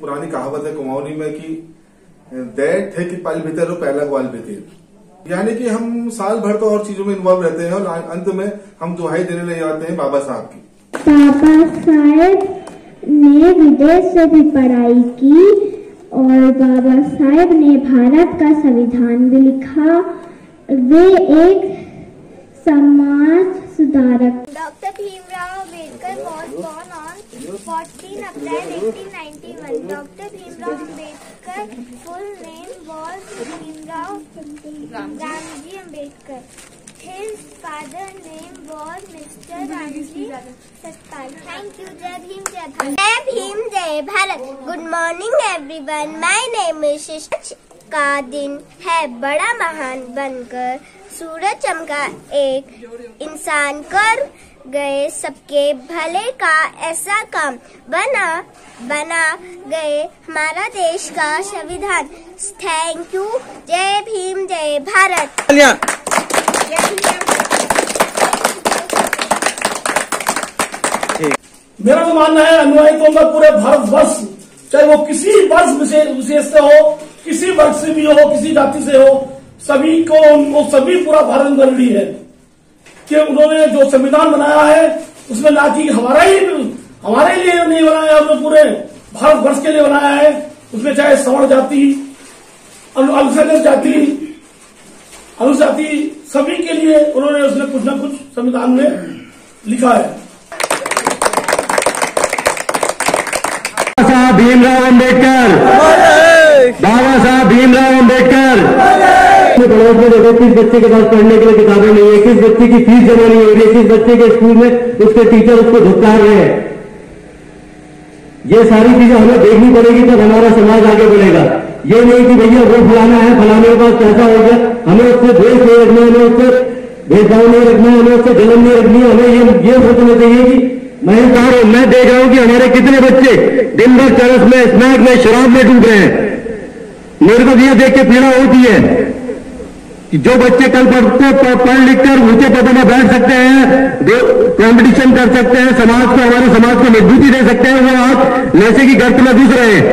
पुरानी कहावत है कुमाऊनी में कि दैट थे कि पल भीतर पहला ग्वाल भीतर, यानी कि हम साल भर तो और चीजों में इन्वॉल्व रहते हैं और अंत में हम दुहाई देने ले जाते हैं बाबा साहब की। बाबा साहेब ने विदेश से भी पढ़ाई की और बाबा साहेब ने भारत का संविधान भी लिखा। वे एक समाज सुधारक। Dr. Bhimrao Ambedkar was born on 14 April 1891. Dr. Bhimrao Ambedkar full name was Bhimrao Ramji Ambedkar. His father name was Mr. Ramji Satpal. Thank you. Jai Bhim, Jai Bharat. Jai Bhim, Jai Bharat. Good morning everyone. My name is Shish. का दिन है बड़ा महान बनकर सूरज चमका, एक इंसान कर गए सबके भले का ऐसा काम, बना गए हमारा देश का संविधान। Thank you. जय भीम, जय भारत। मेरा तो मानना है अनुयायियों का पूरे भारतवर्ष, चाहे वो किसी वर्ष विशेष से हो, किसी वर्ग से भी हो, किसी जाति से हो, सभी को उनको सभी पूरा भारत जरूरी है कि उन्होंने जो संविधान बनाया है उसमें ना कि हमारे लिए नहीं बनाया, उन्होंने पूरे भारतवर्ष के लिए बनाया है। उसमें चाहे सवर्ण जाति, अनुसूचित जाति, अनुजाति, सभी के लिए उन्होंने उसमें कुछ न कुछ संविधान में लिखा है। भीमराव अम्बेडकर, बाबा साहब भीमराव अम्बेडकर। पड़ोस में देखो किस बच्चे के पास पढ़ने के लिए किताबें नहीं है, किस बच्चे की फीस जमा नहीं हो रही है, किस बच्चे के स्कूल में उसके टीचर उसको धुतकार रहे हैं। ये सारी चीजें हमें देखनी पड़ेगी तब हमारा समाज आगे बढ़ेगा। ये नहीं कि भैया वो फलाना है, फलाने के पास पैसा हो गया, हमें उससे द्वेष नहीं रखना, हमें उससे भेदभाव नहीं रखना, हमें उससे जलन नहीं रखनी है। हमें ये सोचना चाहिए कि मैं देख रहा हूं कि हमारे कितने बच्चे दिन भर चरस में, स्मैक में, शराब में डूब रहे हैं। मेरे को ये देख के पीड़ा होती है कि जो बच्चे कल पढ़ लिख कर ऊंचे पदों में बैठ सकते हैं, कंपटीशन कर सकते हैं, हमारे समाज को मजबूती दे सकते हैं, वो आज नशे की गर्त में घुस रहे हैं।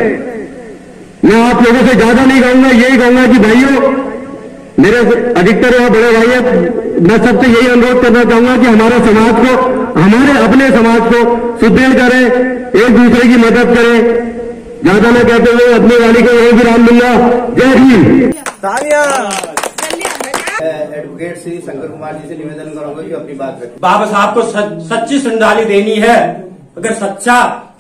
मैं आप लोगों से ज्यादा नहीं कहूंगा, यही कहूंगा कि भाइयों, मेरे अधिकतर बड़े भाई हैं, मैं सबसे यही अनुरोध करना चाहूंगा कि हमारे समाज को, हमारे अपने समाज को सुदृढ़ करें, एक दूसरे की मदद करें। ज्यादा न कहते हुए अपनी वाणी को यही विराम दूंगा। जय भीम। एडवोकेट श्री शंकर कुमार जी से निवेदन करूंगा कि अपनी बात रखें। बाबा साहब को सच्ची श्रद्धांजलि देनी है। अगर सच्चा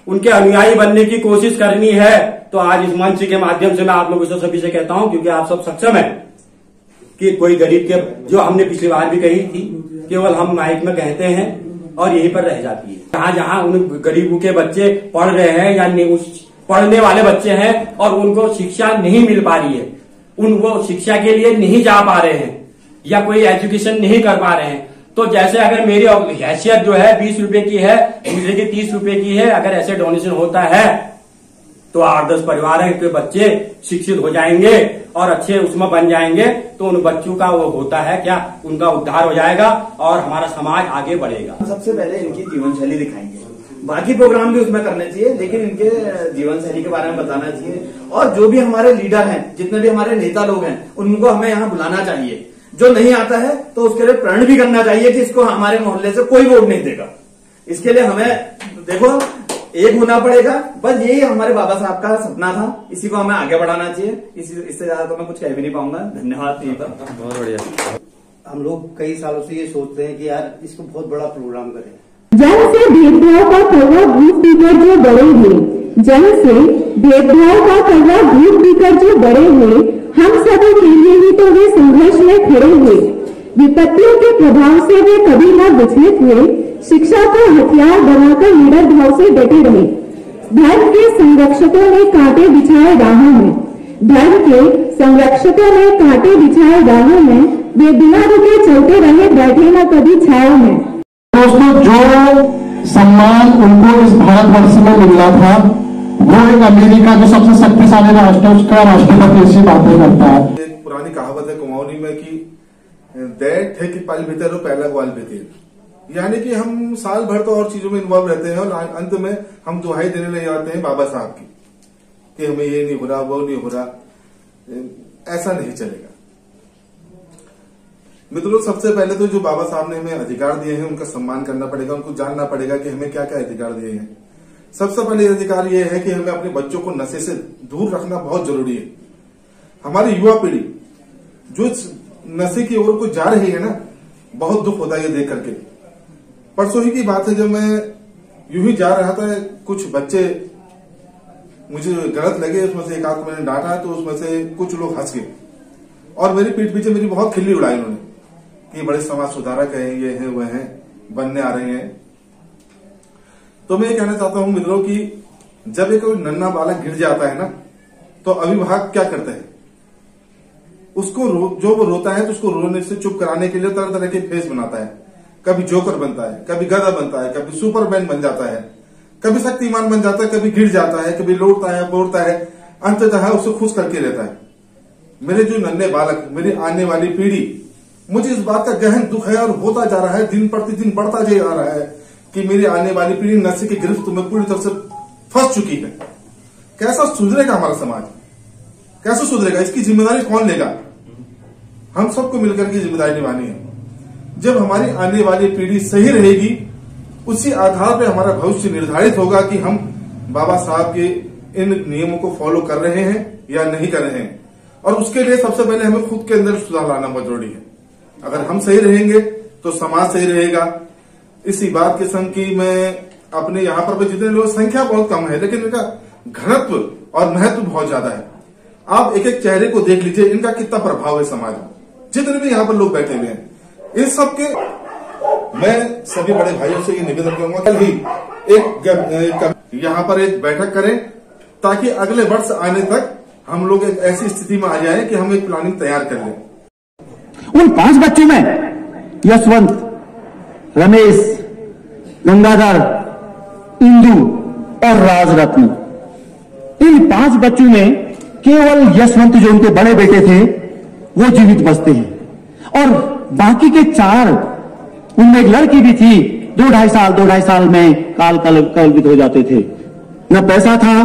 उनके अनुयायी बनने की कोशिश करनी है तो आज इस मंच के माध्यम से मैं आप लोगों से सभी से कहता हूं, क्योंकि आप सब सक्षम हैं कि कोई गरीब के, जो हमने पिछली बार भी कही थी, केवल हम माइक में कहते हैं और यहीं पर रह जाती है। जहां जहां उन गरीबों के बच्चे पढ़ रहे हैं या उस पढ़ने वाले बच्चे हैं और उनको शिक्षा नहीं मिल पा रही है, उनको शिक्षा के लिए नहीं जा पा रहे हैं या कोई एजुकेशन नहीं कर पा रहे हैं, तो जैसे अगर मेरी हैसियत जो है 20 रुपए की है, दूसरे की 30 रुपए की है, अगर ऐसे डोनेशन होता है तो 8-10 परिवार के बच्चे शिक्षित हो जाएंगे और अच्छे उसमें बन जाएंगे, तो उन बच्चों का वो होता है क्या, उनका उद्धार हो जाएगा और हमारा समाज आगे बढ़ेगा। सबसे पहले इनकी जीवन शैली दिखाएंगे, बाकी प्रोग्राम भी उसमें करने चाहिए, लेकिन इनके जीवन शैली के बारे में बताना चाहिए। और जो भी हमारे लीडर हैं, जितने भी हमारे नेता लोग हैं, उनको हमें यहाँ बुलाना चाहिए। जो नहीं आता है तो उसके लिए प्रण भी करना चाहिए कि इसको हमारे मोहल्ले से कोई वोट नहीं देगा। इसके लिए हमें देखो एक होना पड़ेगा। बस यही हमारे बाबा साहब का सपना था, इसी को हमें आगे बढ़ाना चाहिए। इससे ज्यादा तो मैं कुछ कह भी नहीं पाऊंगा। धन्यवाद। बहुत बढ़िया। हम लोग कई सालों से ये सोचते हैं कि यार इसको बहुत बड़ा प्रोग्राम करें। जंग से भेदभाव का कलवा भूत पीकर जो बड़े हुए, जंग से भेदभाव का कलवा भूत पीकर जो बड़े हुए, हम सभी के लिए ही तो वे संघर्ष में खड़े हुए। विपत्तियों के प्रभाव से वे कभी न विचलित हुए, शिक्षा को हथियार बनाकर निडर भाव से डटे रहे। धर्म के संरक्षकों ने कांटे बिछाए राहों में, धर्म के संरक्षकों ने कांटे बिछाए राहों में, वे बिना रुके चलते रहे, बैठे न कभी छाया में। दोस्तों, जो सम्मान उनको इस भारतवर्ष में मिलना था, वो एक अमेरिका जो सबसे शक्तिशाली राष्ट्र है उसका राष्ट्रपति ऐसी बातें करता है। एक पुरानी कहावत है कुमाऊनी में कि दैट थे कि पल भीतर पहला ग्वाल भीतर, यानी कि हम साल भर तो और चीजों में इन्वॉल्व रहते हैं और अंत में हम दुहाई देने ले जाते हैं बाबा साहब की। कि हमें ये नहीं हो रहा, वो नहीं हो रहा, ऐसा नहीं चलेगा। मित्रों, सबसे पहले तो जो बाबा साहब ने हमें अधिकार दिए हैं उनका सम्मान करना पड़ेगा, उनको जानना पड़ेगा कि हमें क्या क्या अधिकार दिए हैं। सबसे पहले अधिकार ये है कि हमें अपने बच्चों को नशे से दूर रखना बहुत जरूरी है। हमारी युवा पीढ़ी जो नशे की ओर को जा रही है ना, बहुत दुख होता है ये देख करके। परसों ही की बात है, जब मैं यूं ही जा रहा था, कुछ बच्चे मुझे गलत लगे, उसमें से एक आध को मैंने डांटा तो उसमें से कुछ लोग हंस गए और मेरी पीठ पीछे मेरी बहुत खिल्ली उड़ाई उन्होंने कि बड़े समाज सुधारक है, ये है, वह है, बनने आ रहे हैं। तो मैं ये कहना चाहता हूं मित्रों कि जब एक नन्हा बालक गिर जाता है ना, तो अभिभावक क्या करते हैं, उसको जो वो रोता है तो उसको रोने से चुप कराने के लिए तरह तरह के फेस बनाता है। कभी जोकर बनता है, कभी गधा बनता है, कभी सुपरमैन बन जाता है, कभी शक्तिमान बन जाता है, कभी गिर जाता है, कभी लौटता है, बोलता है, अंततः उसे खुश करके रहता है। मेरे जो नन्हे बालक, मेरी आने वाली पीढ़ी, मुझे इस बात का गहन दुख है और होता जा रहा है, दिन प्रतिदिन बढ़ता जा रहा है कि मेरी आने वाली पीढ़ी नशे की गिरफ्त में पूरी तरह से फंस चुकी है। कैसा सुधरेगा हमारा समाज, कैसे सुधरेगा, इसकी जिम्मेदारी कौन लेगा? हम सबको मिलकर की जिम्मेदारी निभानी है। जब हमारी आने वाली पीढ़ी सही रहेगी, उसी आधार पर हमारा भविष्य निर्धारित होगा कि हम बाबा साहब के इन नियमों को फॉलो कर रहे हैं या नहीं कर रहे हैं। और उसके लिए सबसे पहले हमें खुद के अंदर सुधार लाना बहुत जरूरी है। अगर हम सही रहेंगे तो समाज सही रहेगा। इसी बात के संग की मैं अपने यहाँ पर जितने लोग, संख्या बहुत कम है लेकिन इनका घनत्व और महत्व बहुत ज्यादा है। आप एक एक चेहरे को देख लीजिए, इनका कितना प्रभाव है समाज में। जितने भी यहाँ पर लोग बैठे हुए हैं, इन सबके मैं सभी बड़े भाइयों से ये निवेदन करूंगा, कल ही एक यहाँ पर एक बैठक करें ताकि अगले वर्ष आने तक हम लोग एक ऐसी स्थिति में आ जाए कि हम एक प्लानिंग तैयार कर लें। उन 5 बच्चों में यशवंत, रमेश, गंगाधर, इंदु और राजरत्न, इन 5 बच्चों में केवल यशवंत जो उनके बड़े बेटे थे वो जीवित बचते हैं और बाकी के 4, उनमें एक लड़की भी थी, 2-2.5 साल में कलवित हो जाते थे। न पैसा था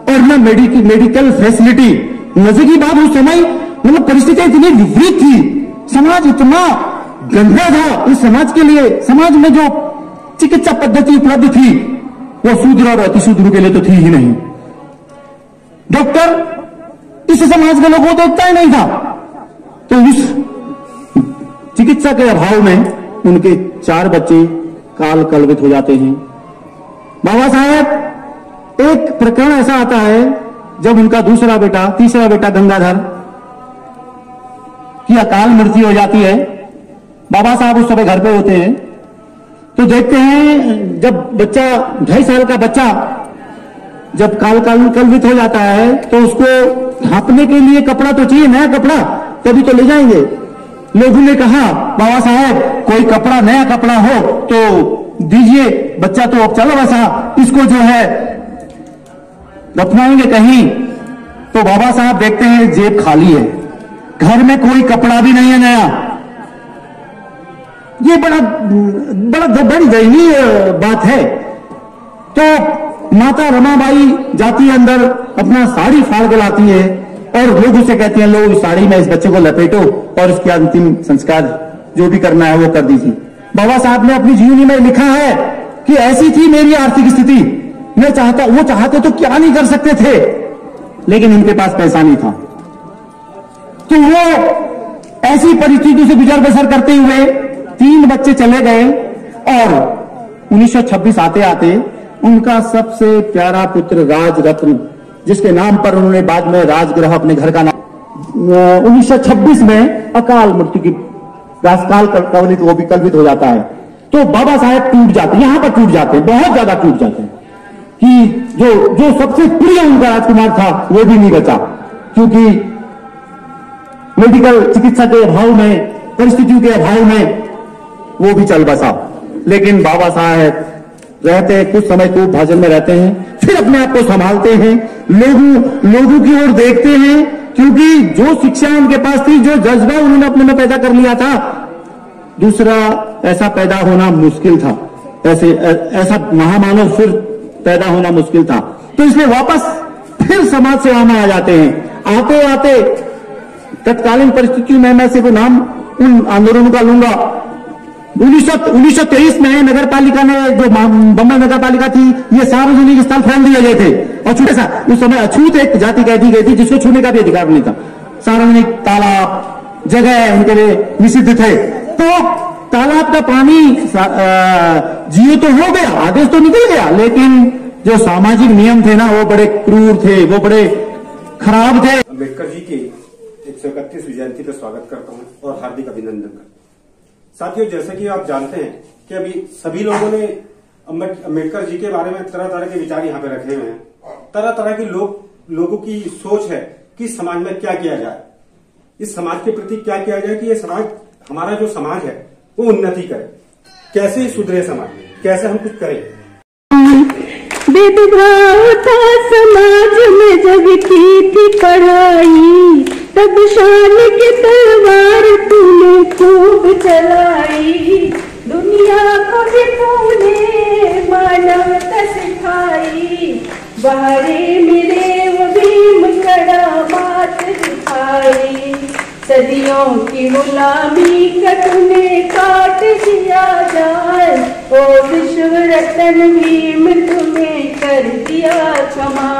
और न मेडिकल फैसिलिटी। मजे की बात, उस समय मतलब परिस्थितियां इतनी विपरीत थी, समाज इतना गंदा था। इस समाज के लिए, समाज में जो चिकित्सा पद्धति उपलब्ध थी वो शूद्र और अतिशूद्र के लिए तो थी ही नहीं। डॉक्टर इस समाज के लोगों को देखता ही नहीं था। तो उस चिकित्सा के अभाव में उनके 4 बच्चे कलवित हो जाते हैं। बाबा साहब, एक प्रकरण ऐसा आता है जब उनका तीसरा बेटा गंगाधर की अकाल मृत्यु हो जाती है। बाबा साहब उस समय घर पे होते हैं तो देखते हैं जब बच्चा 2.5 साल का बच्चा जब कलवित हो जाता है तो उसको ढांपने के लिए कपड़ा तो चाहिए, नया कपड़ा, तभी तो ले जाएंगे। लोगों ने कहा, बाबा साहब कोई कपड़ा, नया कपड़ा हो तो दीजिए, बच्चा तो अब चलो वैसा, इसको जो है दफनाएंगे कहीं। तो बाबा साहब देखते हैं जेब खाली है, घर में कोई कपड़ा भी नहीं है नया। ये बड़ी दयनीय बात है। तो माता रमाबाई जाती है अंदर, अपना साड़ी फाड़ के लाती है और लोग उसे कहते हैं, लो इस साड़ी में इस बच्चे को लपेटो और इसके अंतिम संस्कार जो भी करना है वो कर दीजिए। बाबा साहब ने अपनी जीवनी में लिखा है कि ऐसी थी मेरी आर्थिक स्थिति, वो चाहते तो क्या नहीं कर सकते थे, लेकिन इनके पास पैसा नहीं था। तो वो ऐसी परिस्थिति से गुजर बसर करते हुए 3 बच्चे चले गए और 1926 आते आते उनका सबसे प्यारा पुत्र राजरत्न, जिसके नाम पर उन्होंने बाद में राजगृह अपने घर का नाम, 1926 में अकाल मृत्यु की कलवित हो जाता है। तो बाबा साहब टूट जाते, यहां पर टूट जाते हैं, बहुत ज्यादा टूट जाते हैं कि जो सबसे प्रिय उनका राजकुमार था वो भी नहीं बचा, क्योंकि मेडिकल चिकित्सा के अभाव में, परिस्थितियों के अभाव में वो भी चल बसा। लेकिन बाबा साहब रहते हैं, कुछ समय खूब भाजन में रहते हैं, फिर अपने आप को संभालते हैं, लोगों की ओर देखते हैं, क्योंकि जो शिक्षा उनके पास थी, जो जज्बा उन्होंने अपने में पैदा कर लिया था, दूसरा ऐसा पैदा होना मुश्किल था, ऐसा महामानव फिर पैदा होना मुश्किल था। तो इसलिए वापस फिर समाज सेवा में आ जाते हैं। आते आते तत्कालीन परिस्थितियों में मैं सिर्फ नाम उन आंदोलनों का लूंगा। 1923 में नगर पालिका ने, जो बम्बई नगर पालिका थी, ये सार्वजनिक स्थल खोल दिए गए थे और छोटे सा उस समय अछूत एक जाति कह दी गई थी जिसको छूने का भी अधिकार नहीं था। सार्वजनिक तालाब जगह उनके लिए निषिद्ध थे। तो तालाब का पानी जियो तो हो गया, आदेश तो निकल गया, लेकिन जो सामाजिक नियम थे ना वो बड़े क्रूर थे, वो बड़े खराब थे। अम्बेडकर जी की 131वीं जयंती पर स्वागत करता हूं और हार्दिक अभिनंदन करता हूं। साथियों, जैसा कि आप जानते हैं कि अभी सभी लोगों ने अम्बेडकर जी के बारे में तरह तरह के विचार यहाँ पे रखे हुए हैं। तरह तरह के लोगों की सोच है कि समाज में क्या किया जाए, इस समाज के प्रति क्या किया जाए कि ये समाज, हमारा जो समाज है वो उन्नति करे, कैसे सुधरे समाज, कैसे हम कुछ करें। भेदभाव था समाज में जब की थी पढ़ाई, तब शान की तलवार तूने खूब चलाई। दुनिया को भी तूने मानवता सिखाई, बाहरे मेरे वो भीम करामात दिखाई। सदियों की गुलामी का तूने काट दिया जाए, ओ विश्व रतन भीम तुम्हें कर दिया क्षमा।